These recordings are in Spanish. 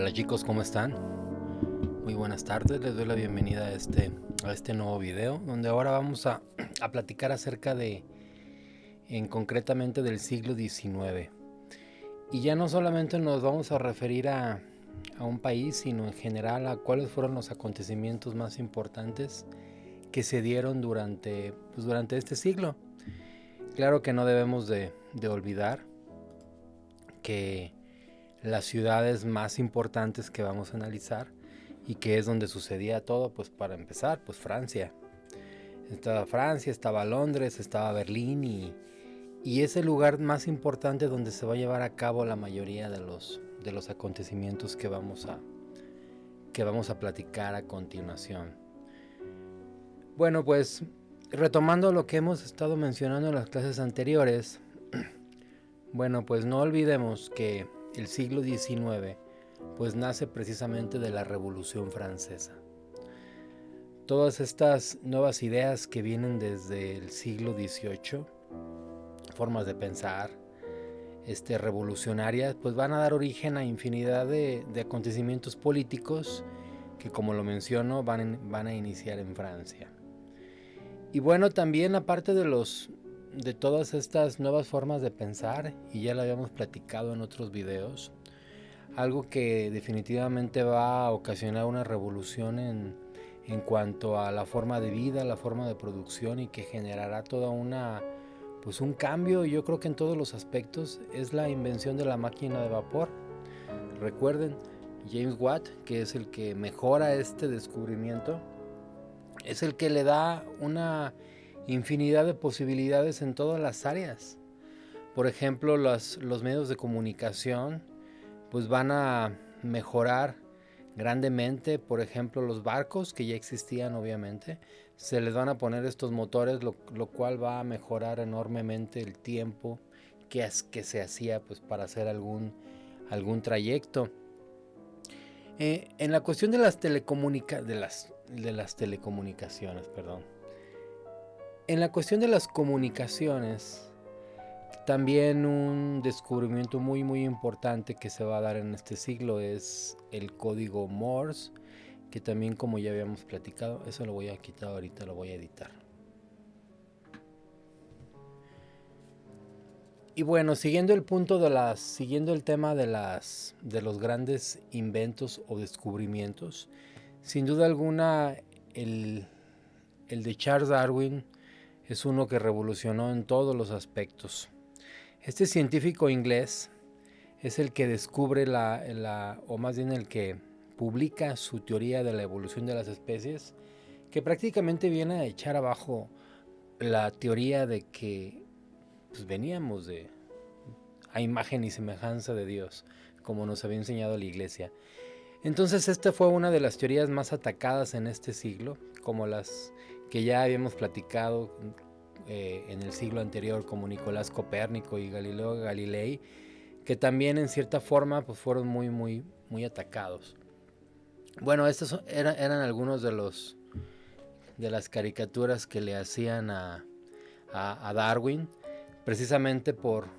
Hola chicos, ¿cómo están? Muy buenas tardes, les doy la bienvenida a este nuevo video, donde ahora vamos a platicar acerca concretamente del siglo XIX. Y ya no solamente nos vamos a referir a un país, sino en general a cuáles fueron los acontecimientos más importantes que se dieron durante este siglo. Claro que no debemos de olvidar que las ciudades más importantes que vamos a analizar y que es donde sucedía todo, pues para empezar, pues Francia. Estaba Francia, estaba Londres, estaba Berlín y es el lugar más importante donde se va a llevar a cabo la mayoría de los acontecimientos que vamos a platicar a continuación. Bueno, pues retomando lo que hemos estado mencionando en las clases anteriores, bueno, pues no olvidemos que el siglo XIX pues nace precisamente de la Revolución Francesa. Todas estas nuevas ideas que vienen desde el siglo XVIII, formas de pensar revolucionarias, pues van a dar origen a infinidad de acontecimientos políticos que, como lo menciono, van a iniciar en Francia. Y bueno, también aparte de todas estas nuevas formas de pensar, y ya lo habíamos platicado en otros videos, algo que definitivamente va a ocasionar una revolución en cuanto a la forma de vida, la forma de producción, y que generará toda un cambio, yo creo que en todos los aspectos, es la invención de la máquina de vapor. Recuerden, James Watt, que es el que mejora este descubrimiento, es el que le da una infinidad de posibilidades en todas las áreas. Por ejemplo, los medios de comunicación pues van a mejorar grandemente. Por ejemplo, los barcos que ya existían, obviamente, se les van a poner estos motores, lo cual va a mejorar enormemente el tiempo que se hacía pues para hacer algún trayecto. En la cuestión de las telecomunicaciones, perdón. En la cuestión de las comunicaciones, también un descubrimiento muy muy importante que se va a dar en este siglo es el código Morse, que también, como ya habíamos platicado, eso lo voy a quitar ahorita, lo voy a editar. Y bueno, siguiendo el tema de los grandes inventos o descubrimientos, sin duda alguna el de Charles Darwin es uno que revolucionó en todos los aspectos. Este científico inglés es el que descubre o más bien el que publica su teoría de la evolución de las especies, que prácticamente viene a echar abajo la teoría de que pues, veníamos a imagen y semejanza de Dios, como nos había enseñado la Iglesia. Entonces esta fue una de las teorías más atacadas en este siglo, como las que ya habíamos platicado en el siglo anterior, como Nicolás Copérnico y Galileo Galilei, que también en cierta forma pues fueron muy muy muy atacados. Bueno, estos eran algunos de las caricaturas que le hacían a Darwin, precisamente por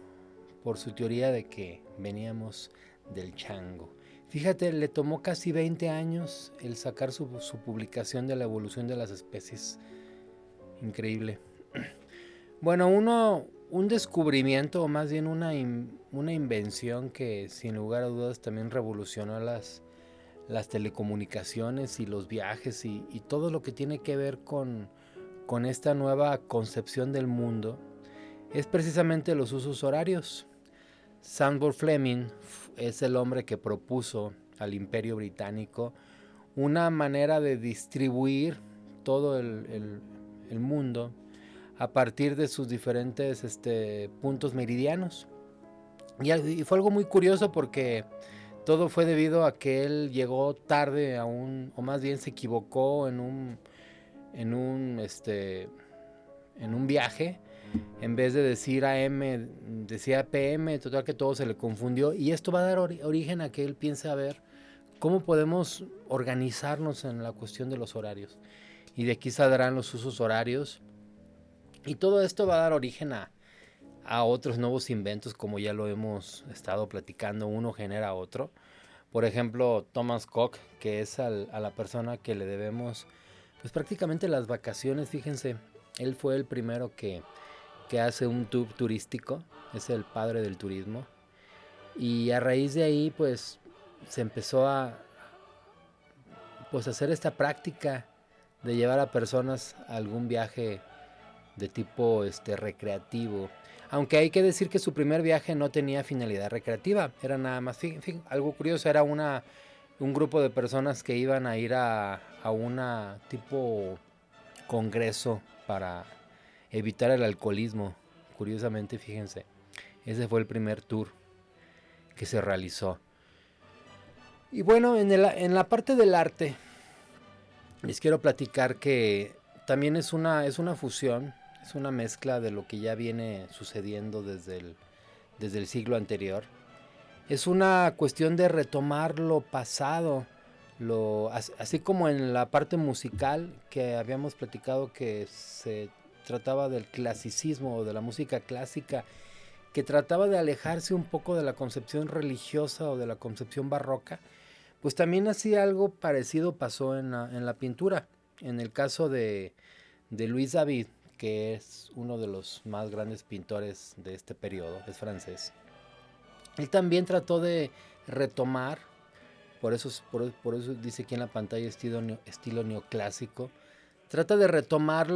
su teoría de que veníamos del chango. Fíjate, le tomó casi 20 años el sacar su publicación de la evolución de las especies. Increíble. Bueno, un descubrimiento, o más bien una invención que sin lugar a dudas también revolucionó las telecomunicaciones y los viajes y todo lo que tiene que ver con esta nueva concepción del mundo, es precisamente los usos horarios. Sandor Fleming es el hombre que propuso al Imperio Británico una manera de distribuir todo el mundo a partir de sus diferentes puntos meridianos. Y fue algo muy curioso porque todo fue debido a que él llegó tarde o más bien se equivocó en un viaje. En vez de decir AM, decía PM, total que todo se le confundió. Y esto va a dar origen a que él piense a ver cómo podemos organizarnos en la cuestión de los horarios. Y de aquí saldrán los usos horarios. Y todo esto va a dar origen a otros nuevos inventos, como ya lo hemos estado platicando, uno genera otro. Por ejemplo, Thomas Koch, que es a la persona que le debemos pues prácticamente las vacaciones, fíjense, él fue el primero que hace un tour turístico, es el padre del turismo, y a raíz de ahí pues se empezó a pues hacer esta práctica de llevar a personas a algún viaje de tipo recreativo. Aunque hay que decir que su primer viaje no tenía finalidad recreativa, era nada más, algo curioso, era un grupo de personas que iban a ir a una tipo congreso para evitar el alcoholismo. Curiosamente, fíjense, ese fue el primer tour que se realizó. Y bueno, en la parte del arte, les quiero platicar que también es una fusión, es una mezcla de lo que ya viene sucediendo desde el siglo anterior. Es una cuestión de retomar lo pasado, así como en la parte musical que habíamos platicado que se trataba del clasicismo o de la música clásica, que trataba de alejarse un poco de la concepción religiosa o de la concepción barroca, pues también así algo parecido pasó en la pintura. En el caso de Louis David, que es uno de los más grandes pintores de este periodo, es francés. Él también trató de retomar, por eso dice aquí en la pantalla estilo neoclásico, trata de retomar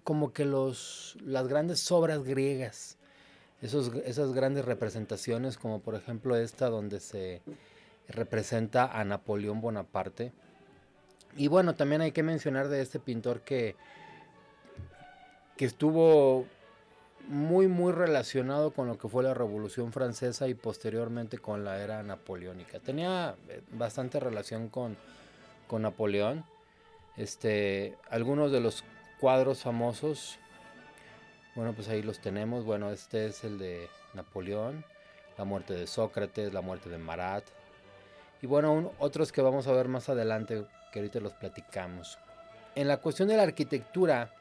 como que las grandes obras griegas, esas grandes representaciones, como por ejemplo esta donde se representa a Napoleón Bonaparte. Y bueno, también hay que mencionar de este pintor que estuvo muy relacionado con lo que fue la Revolución Francesa y posteriormente con la era napoleónica. Tenía bastante relación con Napoleón. Algunos de los cuadros famosos, bueno, pues ahí los tenemos. Bueno, este es el de Napoleón, la muerte de Sócrates, la muerte de Marat. Y bueno, otros que vamos a ver más adelante, que ahorita los platicamos. En la cuestión de la arquitectura,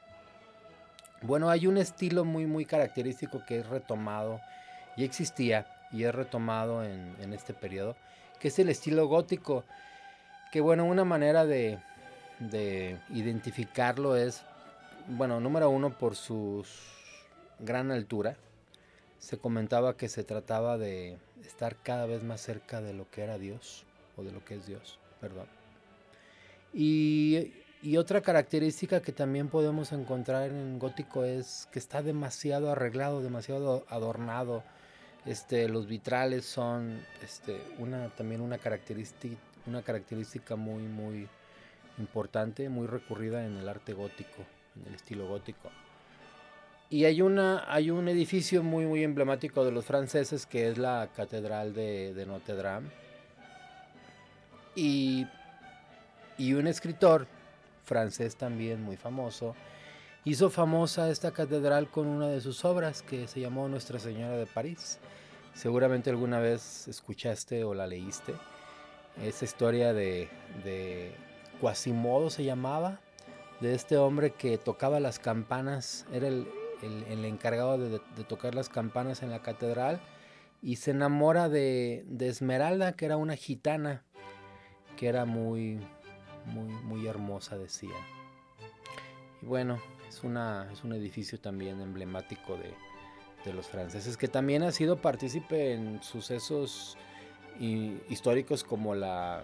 bueno, hay un estilo muy característico que es retomado, ya existía y es retomado en este periodo, que es el estilo gótico, que bueno, una manera de identificarlo es, bueno, número uno, por su gran altura. Se comentaba que se trataba de estar cada vez más cerca de lo que era Dios, o de lo que es Dios, perdón. Y otra característica que también podemos encontrar en gótico es que está demasiado arreglado, demasiado adornado. Los vitrales son también una característica muy importante, muy recurrida en el arte gótico, en el estilo gótico. Y hay un edificio muy emblemático de los franceses que es la Catedral de Notre Dame. Y un escritor francés también muy famoso hizo famosa esta catedral con una de sus obras que se llamó Nuestra Señora de París. Seguramente alguna vez escuchaste o la leíste. Esa historia de Quasimodo se llamaba, de este hombre que tocaba las campanas, era el encargado de tocar las campanas en la catedral, y se enamora de Esmeralda, que era una gitana, que era muy hermosa, decía. Y bueno, es un edificio también emblemático de los franceses, que también ha sido partícipe en sucesos históricos como la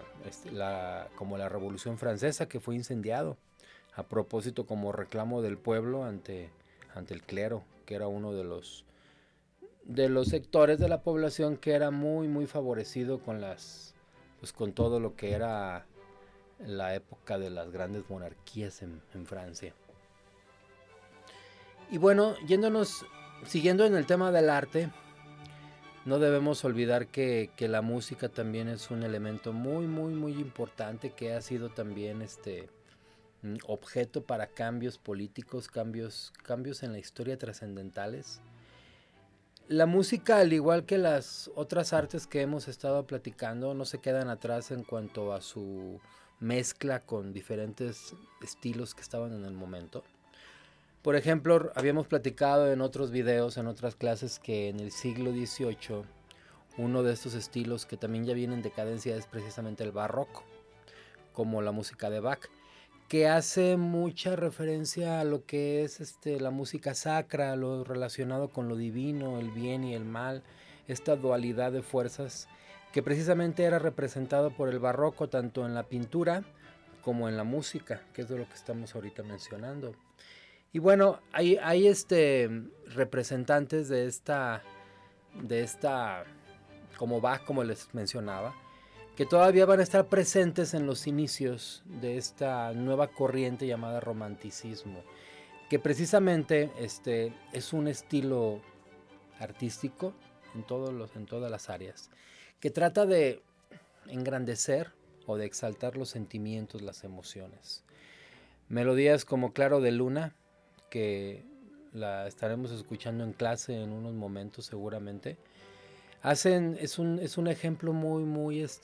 Revolución Francesa, que fue incendiado a propósito como reclamo del pueblo ante el clero, que era uno de los sectores de la población que era muy favorecido con todo lo que era la época de las grandes monarquías en Francia. Y bueno, siguiendo en el tema del arte, no debemos olvidar que la música también es un elemento muy importante, que ha sido también objeto para cambios políticos, cambios en la historia trascendentales. La música, al igual que las otras artes que hemos estado platicando, no se quedan atrás en cuanto a su mezcla con diferentes estilos que estaban en el momento. Por ejemplo, habíamos platicado en otros videos, en otras clases, que en el siglo XVIII Uno de estos estilos que también ya viene en decadencia es precisamente el barroco, como la música de Bach, que hace mucha referencia a lo que es la música sacra, lo relacionado con lo divino, el bien y el mal, esta dualidad de fuerzas que precisamente era representado por el barroco tanto en la pintura como en la música, que es de lo que estamos ahorita mencionando. Y bueno, hay representantes de esta, como Bach, como les mencionaba, que todavía van a estar presentes en los inicios de esta nueva corriente llamada romanticismo, que precisamente es un estilo artístico en todas las áreas, que trata de engrandecer o de exaltar los sentimientos, las emociones. Melodías como Claro de Luna, que la estaremos escuchando en clase en unos momentos seguramente, es un ejemplo muy es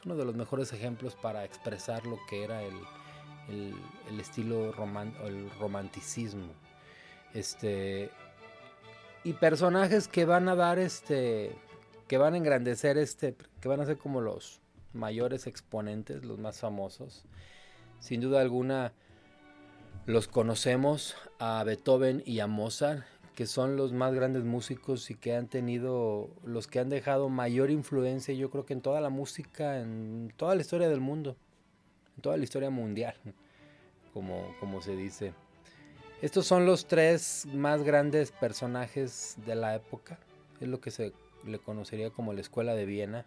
uno de los mejores ejemplos para expresar lo que era el estilo el romanticismo. Y personajes que van a dar que van a engrandecer que van a ser como los mayores exponentes, los más famosos. Sin duda alguna los conocemos a Beethoven y a Mozart, que son los más grandes músicos y que han tenido, los que han dejado mayor influencia, yo creo que en toda la música, en toda la historia del mundo, en toda la historia mundial, como se dice. Estos son los tres más grandes personajes de la época, es lo que se le conocería como la Escuela de Viena.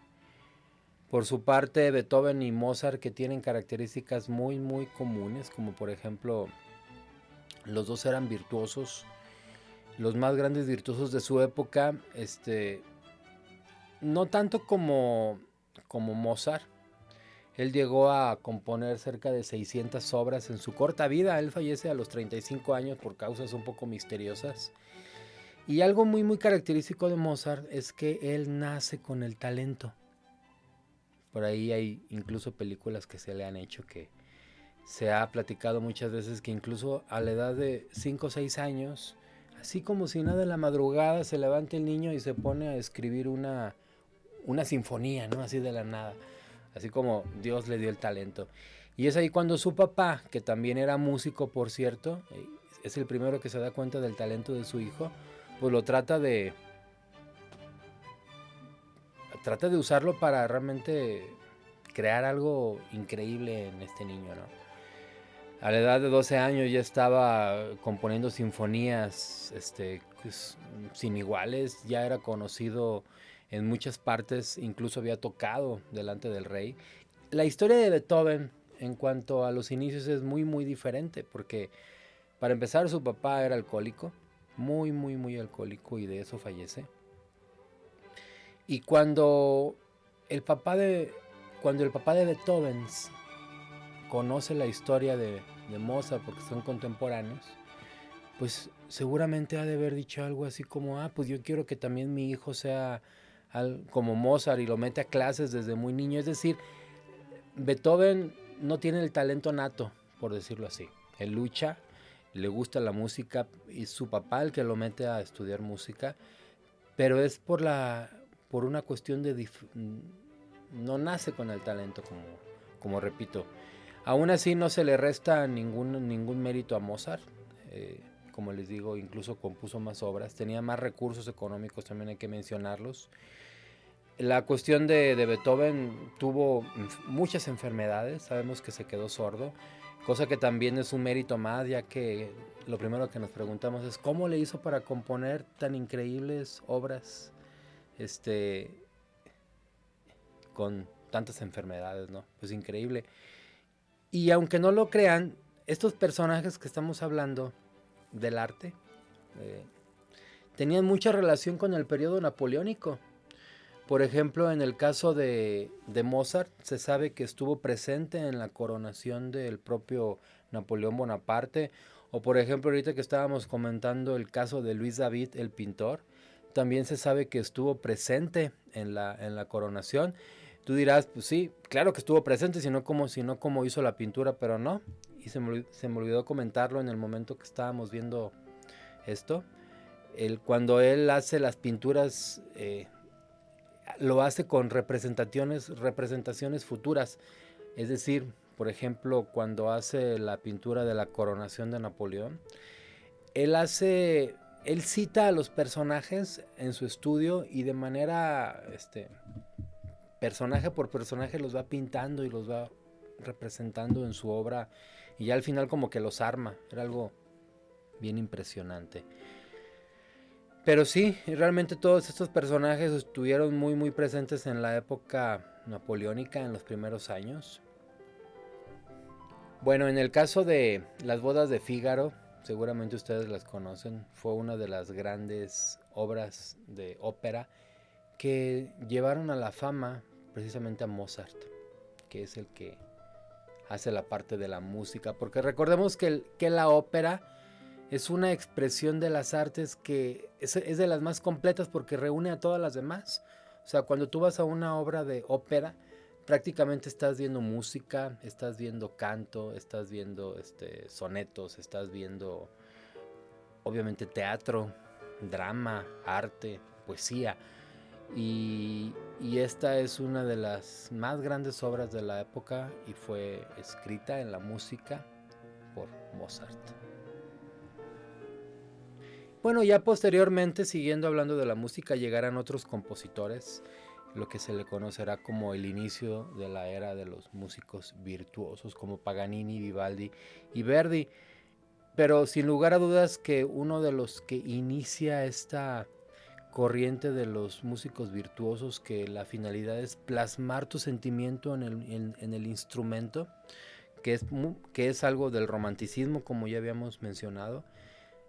Por su parte, Beethoven y Mozart, que tienen características muy comunes, como por ejemplo, los dos eran virtuosos, los más grandes virtuosos de su época, no tanto como Mozart. Él llegó a componer cerca de 600 obras en su corta vida. Él fallece a los 35 años por causas un poco misteriosas. Y algo muy característico de Mozart es que él nace con el talento. Por ahí hay incluso películas que se le han hecho, que se ha platicado muchas veces que incluso a la edad de 5 o 6 años, así como si nada en la madrugada, se levanta el niño y se pone a escribir una sinfonía, ¿no? Así de la nada. Así como Dios le dio el talento. Y es ahí cuando su papá, que también era músico, por cierto, es el primero que se da cuenta del talento de su hijo, pues lo trata de usarlo para realmente crear algo increíble en este niño, ¿no? A la edad de 12 años ya estaba componiendo sinfonías pues, sin iguales, ya era conocido en muchas partes, incluso había tocado delante del rey. La historia de Beethoven en cuanto a los inicios es muy diferente, porque para empezar su papá era alcohólico, muy alcohólico, y de eso fallece. Y cuando el papá de Beethoven conoce la historia de Mozart, porque son contemporáneos, pues seguramente ha de haber dicho algo así como, pues yo quiero que también mi hijo sea como Mozart, y lo mete a clases desde muy niño. Es decir, Beethoven no tiene el talento nato, por decirlo así. Él lucha, le gusta la música, y su papá el que lo mete a estudiar música, pero es por una cuestión de no nace con el talento, como repito. Aún así no se le resta ningún mérito a Mozart. Como les digo, incluso compuso más obras, tenía más recursos económicos, también hay que mencionarlos. La cuestión de Beethoven, tuvo muchas enfermedades, sabemos que se quedó sordo, cosa que también es un mérito más, ya que lo primero que nos preguntamos es cómo le hizo para componer tan increíbles obras con tantas enfermedades, ¿no? Pues increíble. Y aunque no lo crean, estos personajes que estamos hablando del arte tenían mucha relación con el periodo napoleónico. Por ejemplo, en el caso de Mozart, se sabe que estuvo presente en la coronación del propio Napoleón Bonaparte. O por ejemplo, ahorita que estábamos comentando el caso de Luis David, el pintor, también se sabe que estuvo presente en la coronación. Tú dirás, pues sí, claro que estuvo presente, sino como hizo la pintura, pero no. Y se me olvidó comentarlo en el momento que estábamos viendo esto. Cuando él hace las pinturas lo hace con representaciones futuras. Es decir, por ejemplo, cuando hace la pintura de la coronación de Napoleón, él cita a los personajes en su estudio y de manera, personaje por personaje los va pintando y los va representando en su obra y ya al final como que los arma. Era algo bien impresionante. Pero sí, realmente todos estos personajes estuvieron muy muy presentes en la época napoleónica, en los primeros años. Bueno, en el caso de las bodas de Fígaro, seguramente ustedes las conocen, fue una de las grandes obras de ópera que llevaron a la fama precisamente a Mozart, que es el que hace la parte de la música, porque recordemos que la ópera es una expresión de las artes que es de las más completas porque reúne a todas las demás. O sea, cuando tú vas a una obra de ópera, prácticamente estás viendo música, estás viendo canto, estás viendo sonetos, estás viendo obviamente teatro, drama, arte, poesía. Y esta es una de las más grandes obras de la época y fue escrita en la música por Mozart. Bueno, ya posteriormente, siguiendo hablando de la música, llegarán otros compositores, lo que se le conocerá como el inicio de la era de los músicos virtuosos, como Paganini, Vivaldi y Verdi. Pero sin lugar a dudas que uno de los que inicia esta corriente de los músicos virtuosos, que la finalidad es plasmar tu sentimiento en el instrumento, que es algo del romanticismo, como ya habíamos mencionado,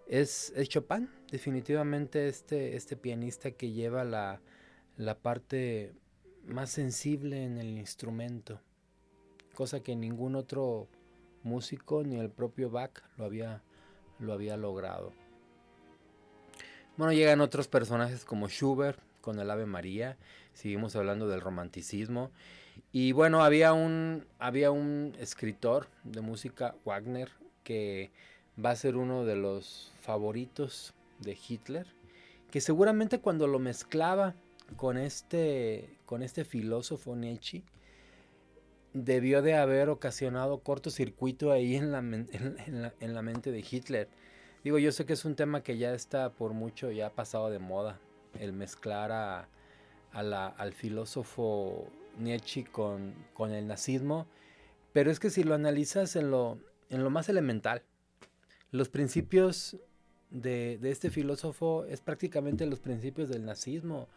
es Chopin. Definitivamente este pianista que lleva la parte más sensible en el instrumento, cosa que ningún otro músico ni el propio Bach lo había logrado. Bueno, llegan otros personajes como Schubert con el Ave María. Seguimos hablando del romanticismo. Y bueno, había un escritor de música, Wagner, que va a ser uno de los favoritos de Hitler, que seguramente cuando lo mezclaba con este filósofo Nietzsche, debió de haber ocasionado cortocircuito ahí en la mente de Hitler. Digo, yo sé que es un tema que ya está por mucho, ya ha pasado de moda, el mezclar al filósofo Nietzsche con el nazismo, pero es que si lo analizas en lo más elemental, los principios de este filósofo es prácticamente los principios del nazismo,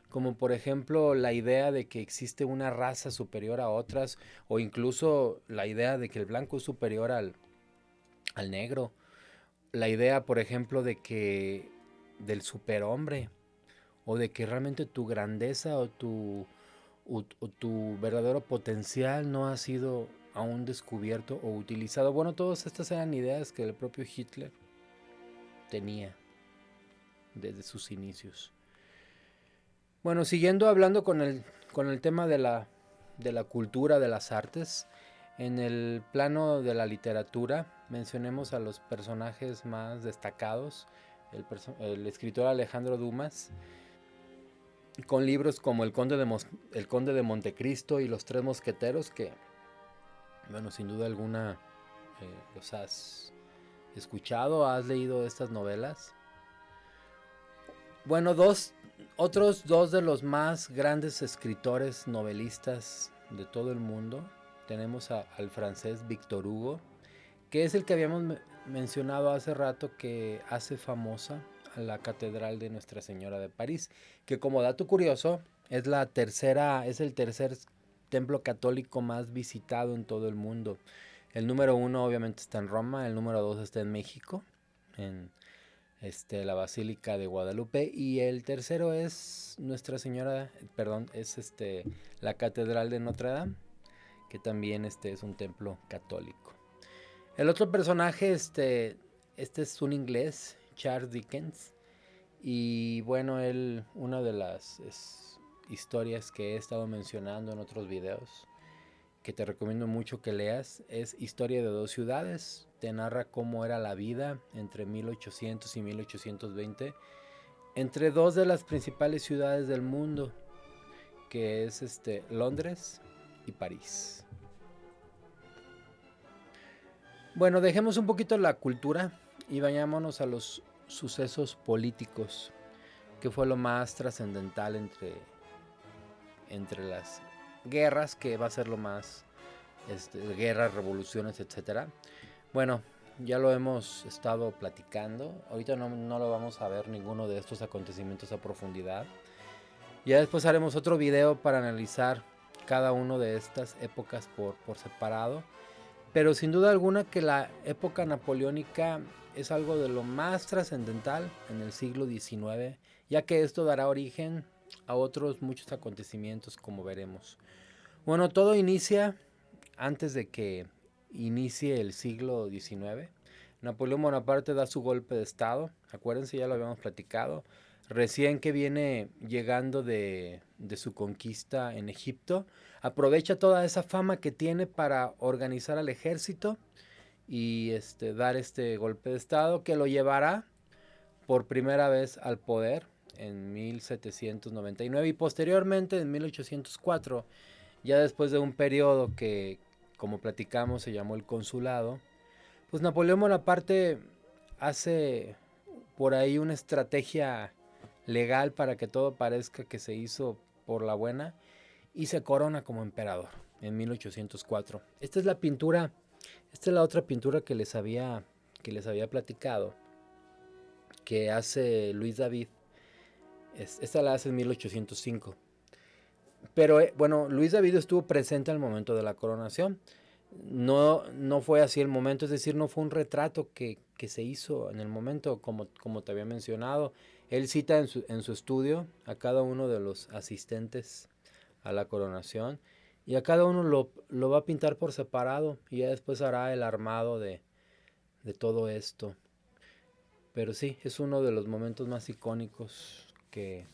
como por ejemplo la idea de que existe una raza superior a otras, o incluso la idea de que el blanco es superior al negro, la idea por ejemplo de que del superhombre, o de que realmente tu grandeza o tu verdadero potencial no ha sido aún descubierto o utilizado. Bueno, todas estas eran ideas que el propio Hitler tenía desde sus inicios. Bueno, siguiendo hablando con el tema de la cultura, de las artes, en el plano de la literatura, mencionemos a los personajes más destacados. El escritor Alejandro Dumas, con libros como El Conde de Montecristo y Los Tres Mosqueteros, que, bueno, sin duda alguna los has escuchado, has leído estas novelas. Bueno, otros dos de los más grandes escritores novelistas de todo el mundo. Tenemos al francés Victor Hugo, que es el que habíamos mencionado hace rato, que hace famosa a la Catedral de Nuestra Señora de París, que como dato curioso es el tercer templo católico más visitado en todo el mundo. El número 1 obviamente está en Roma, el número 2 está en México, en la Basílica de Guadalupe, y el tercero es la Catedral de Notre Dame, que también es un templo católico. El otro personaje, este es un inglés, Charles Dickens, y bueno, una de las historias que he estado mencionando en otros videos, que te recomiendo mucho que leas, es Historia de dos ciudades. Te narra cómo era la vida entre 1800 y 1820 entre dos de las principales ciudades del mundo. que es Londres y París. Bueno, dejemos un poquito la cultura y vayámonos a los sucesos políticos, que fue lo más trascendental entre las guerras, que va a ser lo más, guerras, revoluciones, etcétera. Bueno, ya lo hemos estado platicando. Ahorita no lo vamos a ver ninguno de estos acontecimientos a profundidad. Ya después haremos otro video para analizar cada uno de estas épocas por separado. Pero sin duda alguna que la época napoleónica es algo de lo más trascendental en el siglo XIX, ya que esto dará origen a otros muchos acontecimientos, como veremos. Bueno, todo inicia antes de que inicie el siglo XIX. Napoleón Bonaparte da su golpe de estado, acuérdense, ya lo habíamos platicado, recién que viene llegando de su conquista en Egipto, aprovecha toda esa fama que tiene para organizar al ejército y dar este golpe de estado que lo llevará por primera vez al poder en 1799 y posteriormente en 1804, ya después de un periodo que, como platicamos, se llamó el consulado. Pues Napoleón Bonaparte hace por ahí una estrategia legal para que todo parezca que se hizo por la buena y se corona como emperador en 1804. Esta es la pintura, esta es la otra pintura que les había platicado, que hace Luis David. Esta la hace en 1805. Pero bueno, Luis David estuvo presente al momento de la coronación. No fue así el momento, es decir, no fue un retrato que se hizo en el momento, como te había mencionado. Él cita en su estudio a cada uno de los asistentes a la coronación y a cada uno lo va a pintar por separado y ya después hará el armado de todo esto. Pero sí, es uno de los momentos más icónicos que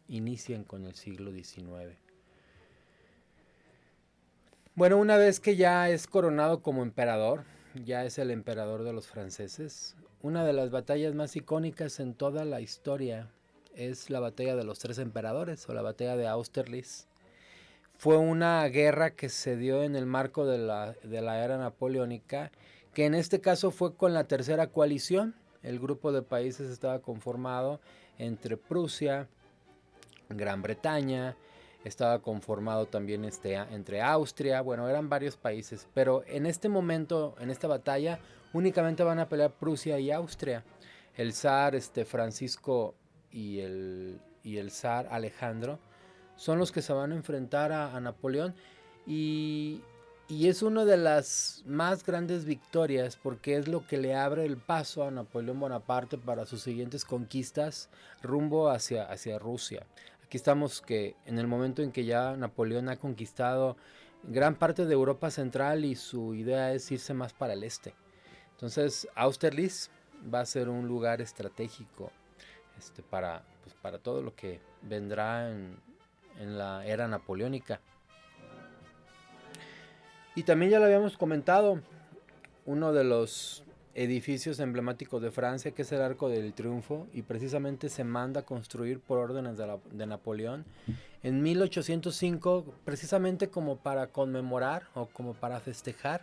inician con el siglo XIX. Bueno, una vez que ya es coronado como emperador, ya es el emperador de los franceses, una de las batallas más icónicas en toda la historia es la batalla de los 3 emperadores o la batalla de Austerlitz. Fue una guerra que se dio en el marco de la era napoleónica, que en este caso fue con la tercera coalición. El grupo de países estaba conformado entre Prusia, Gran Bretaña, estaba conformado también entre Austria, bueno, eran varios países, pero en este momento, en esta batalla, únicamente van a pelear Prusia y Austria. El zar Francisco y el zar Alejandro son los que se van a enfrentar a Napoleón y es una de las más grandes victorias porque es lo que le abre el paso a Napoleón Bonaparte para sus siguientes conquistas rumbo hacia Rusia. Aquí estamos que en el momento en que ya Napoleón ha conquistado gran parte de Europa Central y su idea es irse más para el este. Entonces Austerlitz va a ser un lugar estratégico para todo lo que vendrá en la era napoleónica. Y también ya lo habíamos comentado, uno de los edificios emblemáticos de Francia, que es el Arco del Triunfo, y precisamente se manda a construir por órdenes de Napoleón en 1805, precisamente como para conmemorar o como para festejar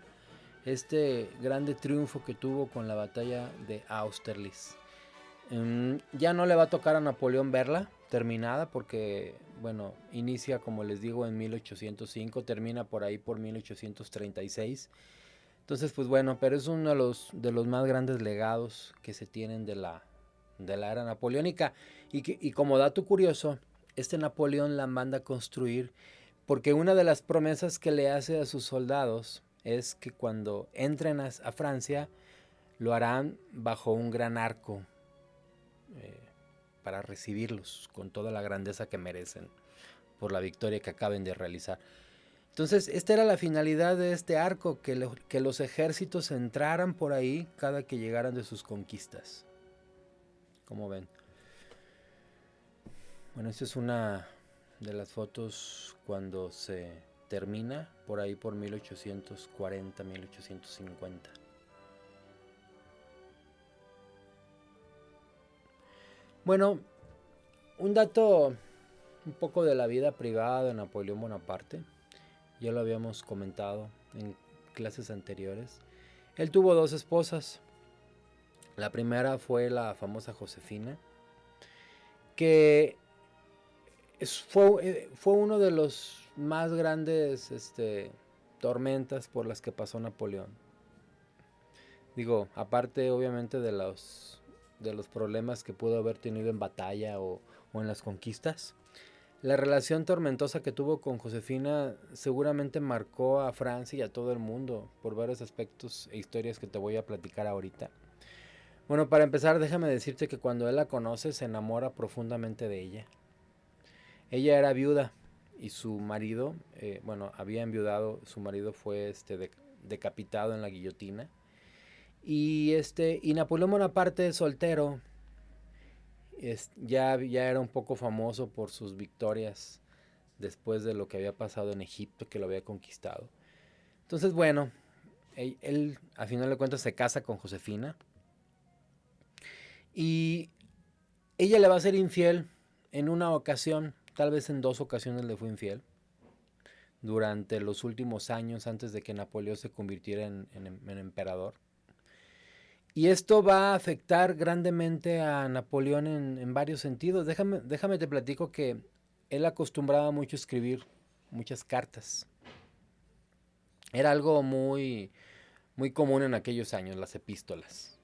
este grande triunfo que tuvo con la batalla de Austerlitz. Ya no le va a tocar a Napoleón verla terminada porque, bueno, inicia, como les digo, en 1805, termina por ahí por 1836. Entonces, pues bueno, pero es uno de los más grandes legados que se tienen de la era napoleónica. Y como dato curioso, Napoleón la manda a construir porque una de las promesas que le hace a sus soldados es que cuando entren a Francia lo harán bajo un gran arco para recibirlos con toda la grandeza que merecen por la victoria que acaben de realizar. Entonces, esta era la finalidad de este arco, que los ejércitos entraran por ahí cada que llegaran de sus conquistas. Como ven. Bueno, esta es una de las fotos cuando se termina, por ahí por 1840, 1850. Bueno, un dato un poco de la vida privada de Napoleón Bonaparte. Ya lo habíamos comentado en clases anteriores. Él tuvo dos esposas. La primera fue la famosa Josefina, que fue uno de los más grandes tormentas por las que pasó Napoleón. Digo, aparte obviamente de los problemas que pudo haber tenido en batalla o en las conquistas. La relación tormentosa que tuvo con Josefina seguramente marcó a Francia y a todo el mundo por varios aspectos e historias que te voy a platicar ahorita. Bueno, para empezar, déjame decirte que cuando él la conoce se enamora profundamente de ella. Ella era viuda y su marido, había enviudado, su marido fue decapitado en la guillotina. Y Napoleón Bonaparte, soltero, ya era un poco famoso por sus victorias después de lo que había pasado en Egipto, que lo había conquistado. Entonces, bueno, él a final de cuentas se casa con Josefina y ella le va a ser infiel en una ocasión, tal vez en 2 ocasiones le fue infiel, durante los últimos años antes de que Napoleón se convirtiera en emperador. Y esto va a afectar grandemente a Napoleón en varios sentidos. Déjame te platico que él acostumbraba mucho a escribir muchas cartas. Era algo muy, muy común en aquellos años, las epístolas.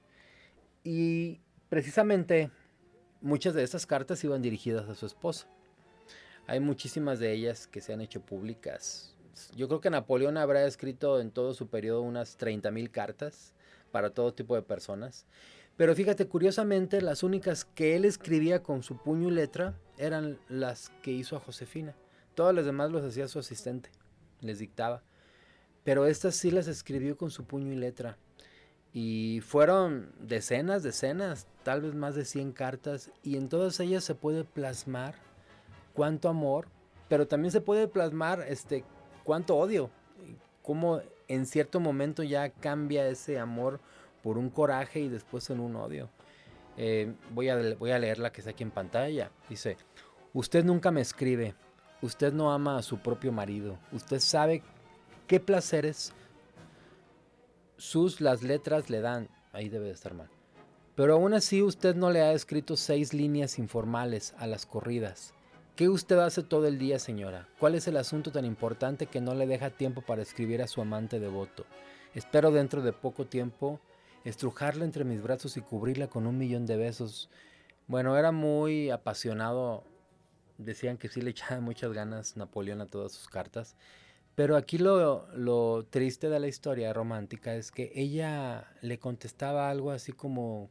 Y precisamente muchas de esas cartas iban dirigidas a su esposa. Hay muchísimas de ellas que se han hecho públicas. Yo creo que Napoleón habrá escrito en todo su periodo unas 30,000 cartas para todo tipo de personas. Pero fíjate, curiosamente, las únicas que él escribía con su puño y letra eran las que hizo a Josefina. Todas las demás los hacía su asistente, les dictaba. Pero estas sí las escribió con su puño y letra. Y fueron decenas, tal vez más de 100 cartas. Y en todas ellas se puede plasmar cuánto amor, pero también se puede plasmar cuánto odio. Cómo en cierto momento ya cambia ese amor por un coraje y después en un odio. Voy a leer la que está aquí en pantalla. Dice: usted nunca me escribe, usted no ama a su propio marido, usted sabe qué placeres las letras le dan. Ahí debe de estar mal. Pero aún así usted no le ha escrito 6 líneas informales a las corridas. ¿Qué usted hace todo el día, señora? ¿Cuál es el asunto tan importante que no le deja tiempo para escribir a su amante devoto? Espero dentro de poco tiempo estrujarla entre mis brazos y cubrirla con 1,000,000 de besos. Bueno, era muy apasionado. Decían que sí le echaba muchas ganas Napoleón a todas sus cartas. Pero aquí lo triste de la historia romántica es que ella le contestaba algo así como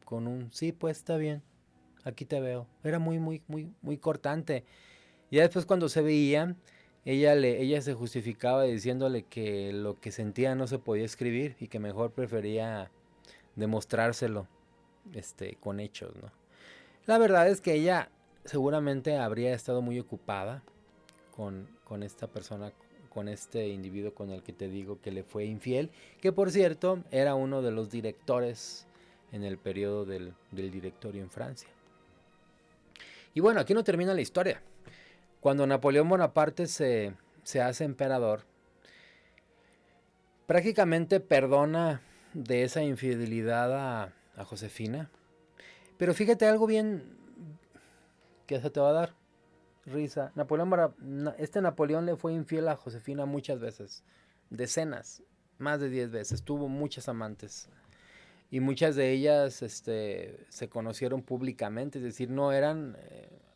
con un sí, pues está bien, aquí te veo. Era muy, muy, muy, muy cortante. Y después cuando se veían, ella se justificaba diciéndole que lo que sentía no se podía escribir y que mejor prefería demostrárselo con hechos, ¿no? La verdad es que ella seguramente habría estado muy ocupada con esta persona, con este individuo con el que te digo que le fue infiel, que por cierto era uno de los directores en el periodo del directorio en Francia. Y bueno, aquí no termina la historia. Cuando Napoleón Bonaparte se hace emperador, prácticamente perdona de esa infidelidad a Josefina. Pero fíjate algo bien que se te va a dar risa. Napoleón le fue infiel a Josefina muchas veces. Decenas, más de 10 veces. Tuvo muchas amantes. Y muchas de ellas se conocieron públicamente. Es decir, no eran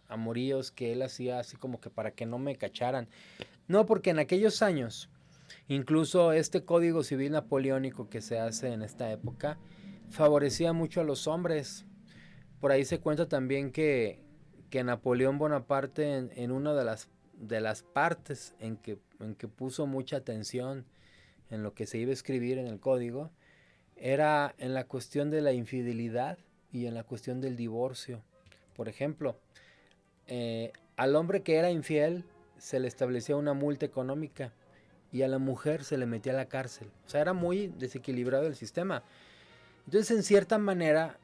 amoríos que él hacía así como que para que no me cacharan. No, porque en aquellos años, incluso este código civil napoleónico que se hace en esta época, favorecía mucho a los hombres. Por ahí se cuenta también que Napoleón Bonaparte en una de las partes en que puso mucha atención en lo que se iba a escribir en el código, era en la cuestión de la infidelidad y en la cuestión del divorcio. Por ejemplo, al hombre que era infiel se le establecía una multa económica y a la mujer se le metía a la cárcel. O sea, era muy desequilibrado el sistema. Entonces, en cierta manera,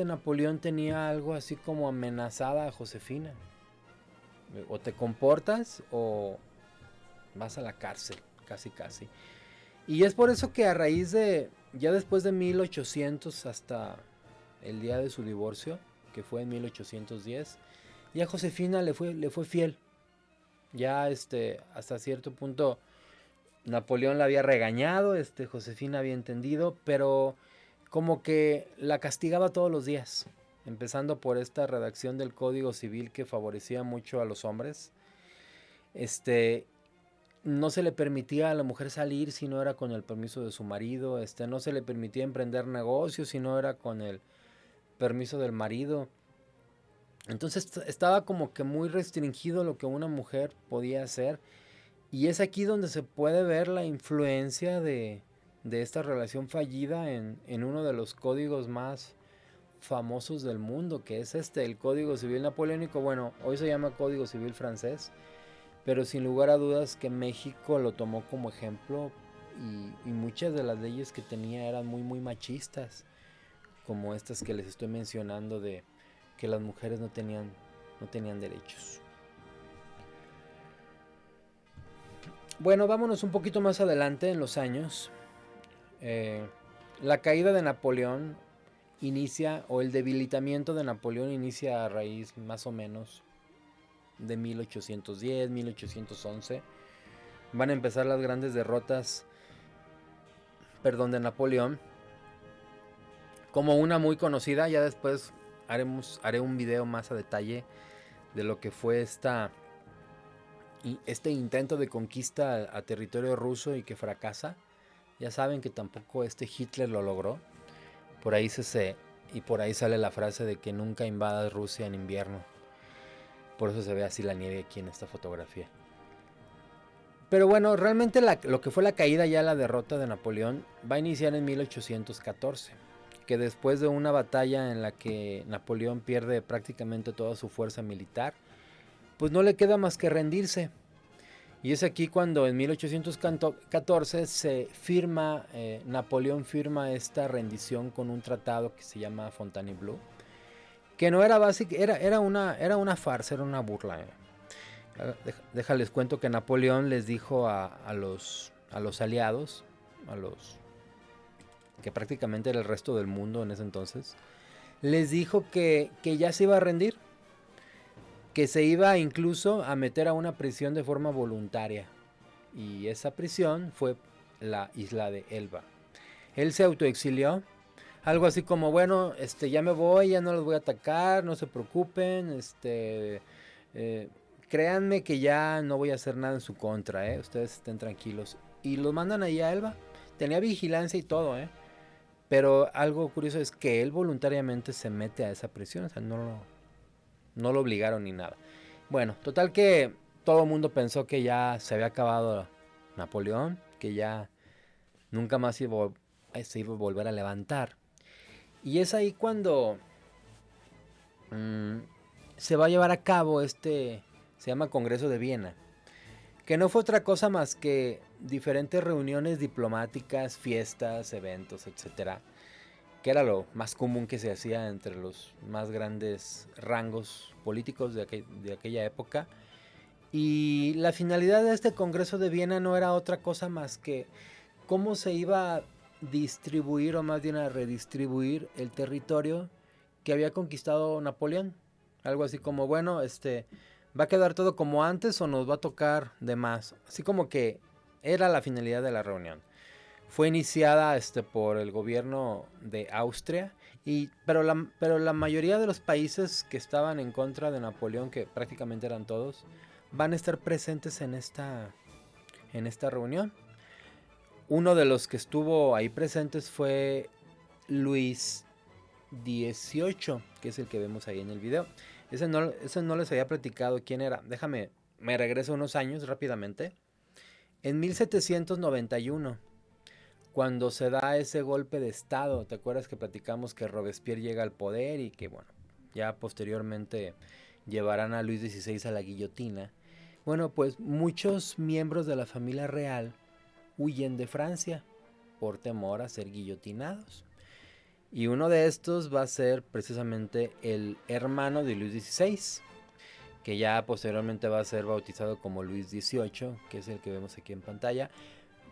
Napoleón tenía algo así como amenazada a Josefina. O te comportas o vas a la cárcel, casi casi. Y es por eso que a raíz de, ya después de 1800 hasta el día de su divorcio, que fue en 1810, ya Josefina le fue fiel. Ya hasta cierto punto Napoleón la había regañado, Josefina había entendido, pero como que la castigaba todos los días, empezando por esta redacción del Código Civil que favorecía mucho a los hombres. No se le permitía a la mujer salir si no era con el permiso de su marido, no se le permitía emprender negocios si no era con el permiso del marido. Entonces estaba como que muy restringido lo que una mujer podía hacer. Y es aquí donde se puede ver la influencia de esta relación fallida en uno de los códigos más famosos del mundo, que es el Código Civil Napoleónico. Bueno, hoy se llama Código Civil francés, pero sin lugar a dudas que México lo tomó como ejemplo y muchas de las leyes que tenía eran muy muy machistas, como estas que les estoy mencionando de que las mujeres no tenían derechos. Bueno, vámonos un poquito más adelante en los años. La caída de Napoleón inicia, o el debilitamiento de Napoleón inicia a raíz más o menos de 1810, 1811. Van a empezar las grandes derrotas, de Napoleón. Como una muy conocida, ya después haré un video más a detalle de lo que fue este intento de conquista a territorio ruso y que fracasa. Ya saben que tampoco Hitler lo logró. Por ahí y por ahí sale la frase de que nunca invadas Rusia en invierno. Por eso se ve así la nieve aquí en esta fotografía. Pero bueno, realmente lo que fue la caída, ya la derrota de Napoleón, va a iniciar en 1814. Que después de una batalla en la que Napoleón pierde prácticamente toda su fuerza militar, pues no le queda más que rendirse. Y es aquí cuando en 1814 Napoleón firma esta rendición con un tratado que se llama Fontainebleau, que no era básico, era una farsa, era una burla. Déjales cuento que Napoleón les dijo a los aliados, que prácticamente era el resto del mundo en ese entonces, les dijo que ya se iba a rendir, que se iba incluso a meter a una prisión de forma voluntaria. Y esa prisión fue la isla de Elba. Él se autoexilió, algo así como, bueno, ya me voy, ya no los voy a atacar, no se preocupen, créanme que ya no voy a hacer nada en su contra, ustedes estén tranquilos. Y los mandan ahí a Elba. Tenía vigilancia y todo, pero algo curioso es que él voluntariamente se mete a esa prisión, o sea, no lo obligaron ni nada. Bueno, total que todo el mundo pensó que ya se había acabado Napoleón, que ya nunca más se iba a volver a levantar. Y es ahí cuando se va a llevar a cabo se llama Congreso de Viena, que no fue otra cosa más que diferentes reuniones diplomáticas, fiestas, eventos, etcétera, que era lo más común que se hacía entre los más grandes rangos políticos de aquella época. Y la finalidad de este Congreso de Viena no era otra cosa más que cómo se iba a distribuir, o más bien a redistribuir, el territorio que había conquistado Napoleón. Algo así como, bueno, ¿va a quedar todo como antes o nos va a tocar de más? Así como que era la finalidad de la reunión. Fue iniciada por el gobierno de Austria, pero la mayoría de los países que estaban en contra de Napoleón, que prácticamente eran todos, van a estar presentes en esta reunión. Uno de los que estuvo ahí presentes fue Luis XVIII, que es el que vemos ahí en el video. Ese no les había platicado quién era. Me regreso unos años rápidamente. En 1791, cuando se da ese golpe de estado, ¿te acuerdas que platicamos que Robespierre llega al poder y que, bueno, ya posteriormente llevarán a Luis XVI a la guillotina? Bueno, pues muchos miembros de la familia real huyen de Francia por temor a ser guillotinados. Y uno de estos va a ser precisamente el hermano de Luis XVI, que ya posteriormente va a ser bautizado como Luis XVIII, que es el que vemos aquí en pantalla.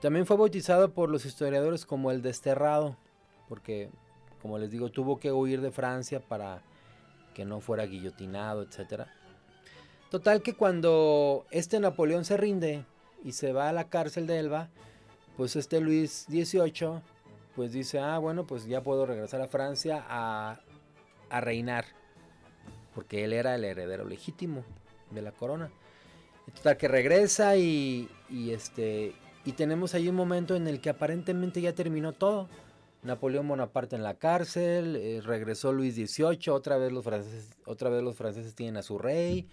También fue bautizado por los historiadores como el Desterrado, porque, como les digo, tuvo que huir de Francia para que no fuera guillotinado, etc. Total que cuando Napoleón se rinde y se va a la cárcel de Elba, pues Luis XVIII pues dice, bueno, pues ya puedo regresar a Francia a reinar, porque él era el heredero legítimo de la corona. Total que regresa y tenemos ahí un momento en el que aparentemente ya terminó todo. Napoleón Bonaparte en la cárcel, regresó Luis XVIII, otra vez los franceses tienen a su rey,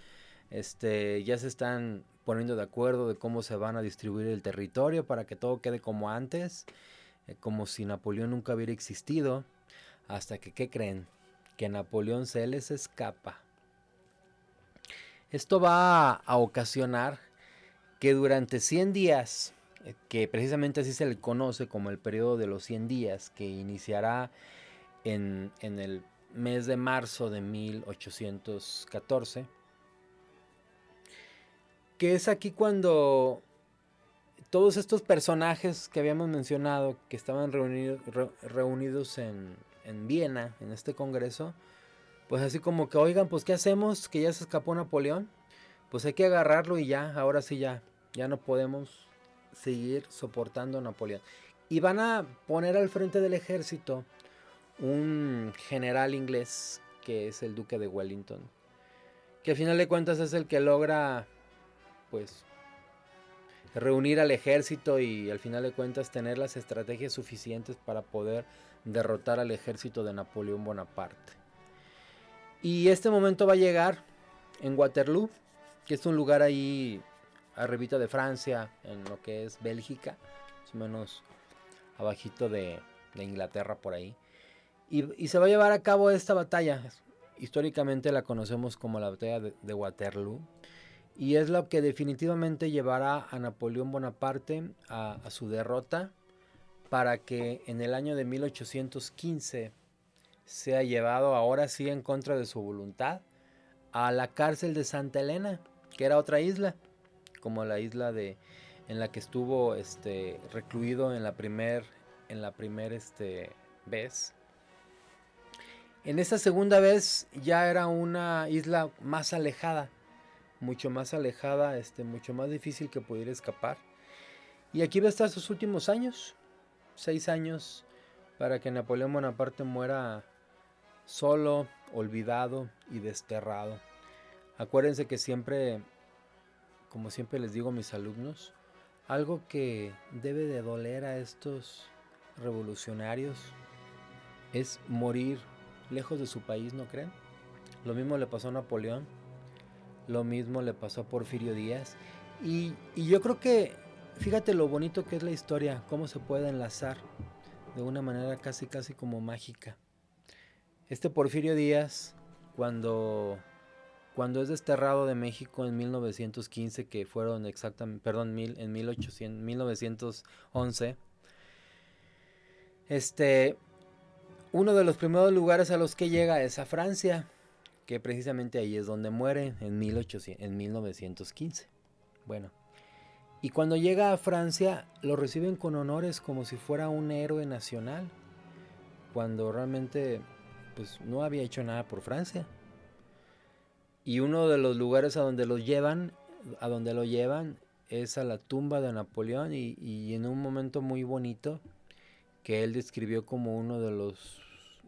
ya se están poniendo de acuerdo de cómo se van a distribuir el territorio para que todo quede como antes, como si Napoleón nunca hubiera existido, hasta que, ¿qué creen? Que Napoleón se les escapa. Esto va a ocasionar que durante 100 días, que precisamente así se le conoce como el periodo de los 100 días, que iniciará en el mes de marzo de 1814, que es aquí cuando todos estos personajes que habíamos mencionado, que estaban reunidos en Viena, en este congreso, pues así como que, oigan, pues ¿qué hacemos? Que ya se escapó Napoleón, pues hay que agarrarlo y ya, ahora sí ya no podemos seguir soportando a Napoleón. Y van a poner al frente del ejército un general inglés que es el duque de Wellington, que al final de cuentas es el que logra pues reunir al ejército y al final de cuentas tener las estrategias suficientes para poder derrotar al ejército de Napoleón Bonaparte. Y este momento va a llegar en Waterloo, que es un lugar ahí arribita de Francia, en lo que es Bélgica, más o menos abajito de Inglaterra por ahí. Y se va a llevar a cabo esta batalla. Históricamente la conocemos como la batalla de Waterloo. Y es lo que definitivamente llevará a Napoleón Bonaparte a su derrota, para que en el año de 1815 sea llevado, ahora sí en contra de su voluntad, a la cárcel de Santa Elena, que era otra isla, como la isla en la que estuvo recluido en la primer vez. En esta segunda vez ya era una isla más alejada, mucho más alejada, mucho más difícil que pudiera escapar. Y aquí va a estar sus últimos años, 6 años, para que Napoleón Bonaparte muera solo, olvidado y desterrado. Acuérdense que siempre, como siempre les digo a mis alumnos, algo que debe de doler a estos revolucionarios es morir lejos de su país, ¿no creen? Lo mismo le pasó a Napoleón, lo mismo le pasó a Porfirio Díaz. Y yo creo que, fíjate lo bonito que es la historia, cómo se puede enlazar de una manera casi como mágica. Porfirio Díaz, cuando es desterrado de México en 1915, que fueron exactamente, perdón, en 1911, uno de los primeros lugares a los que llega es a Francia, que precisamente ahí es donde muere en 1915. Bueno, y cuando llega a Francia lo reciben con honores como si fuera un héroe nacional, cuando realmente pues no había hecho nada por Francia. Y uno de los lugares a donde lo llevan es a la tumba de Napoleón, y en un momento muy bonito que él describió como uno de los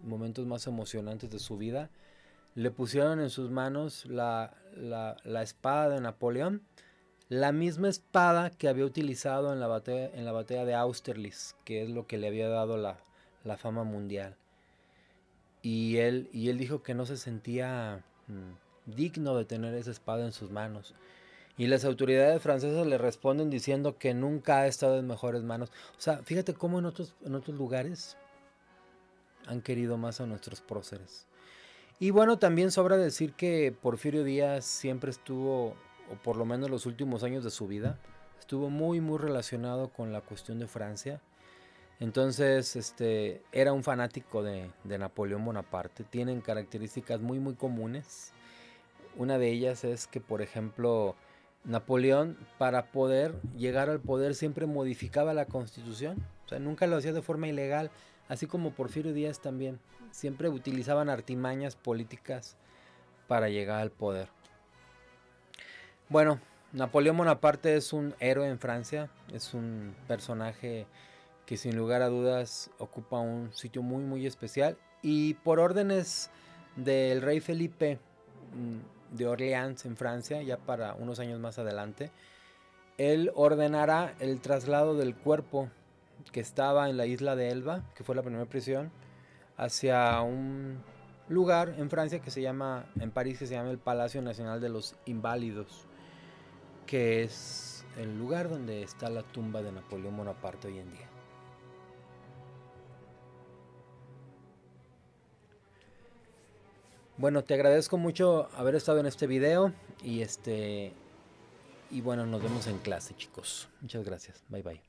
momentos más emocionantes de su vida, le pusieron en sus manos la espada de Napoleón, la misma espada que había utilizado en la batalla de Austerlitz, que es lo que le había dado la fama mundial. Y él dijo que no se sentía digno de tener esa espada en sus manos. Y las autoridades francesas le responden diciendo que nunca ha estado en mejores manos. O sea, fíjate cómo en otros lugares han querido más a nuestros próceres. Y bueno, también sobra decir que Porfirio Díaz siempre estuvo, o por lo menos los últimos años de su vida, estuvo muy relacionado con la cuestión de Francia. Entonces, era un fanático de Napoleón Bonaparte. Tienen características muy comunes. Una de ellas es que, por ejemplo, Napoleón, para poder llegar al poder, siempre modificaba la Constitución. O sea, nunca lo hacía de forma ilegal, así como Porfirio Díaz también. Siempre utilizaban artimañas políticas para llegar al poder. Bueno, Napoleón Bonaparte es un héroe en Francia, es un personaje que sin lugar a dudas ocupa un sitio muy muy especial, y por órdenes del rey Felipe de Orleans en Francia, ya para unos años más adelante, él ordenará el traslado del cuerpo que estaba en la isla de Elba, que fue la primera prisión, hacia un lugar en Francia que se llama, en París, que se llama el Palacio Nacional de los Inválidos, que es el lugar donde está la tumba de Napoleón Bonaparte hoy en día. Bueno, te agradezco mucho haber estado en este video y bueno, nos vemos en clase, chicos. Muchas gracias. Bye bye.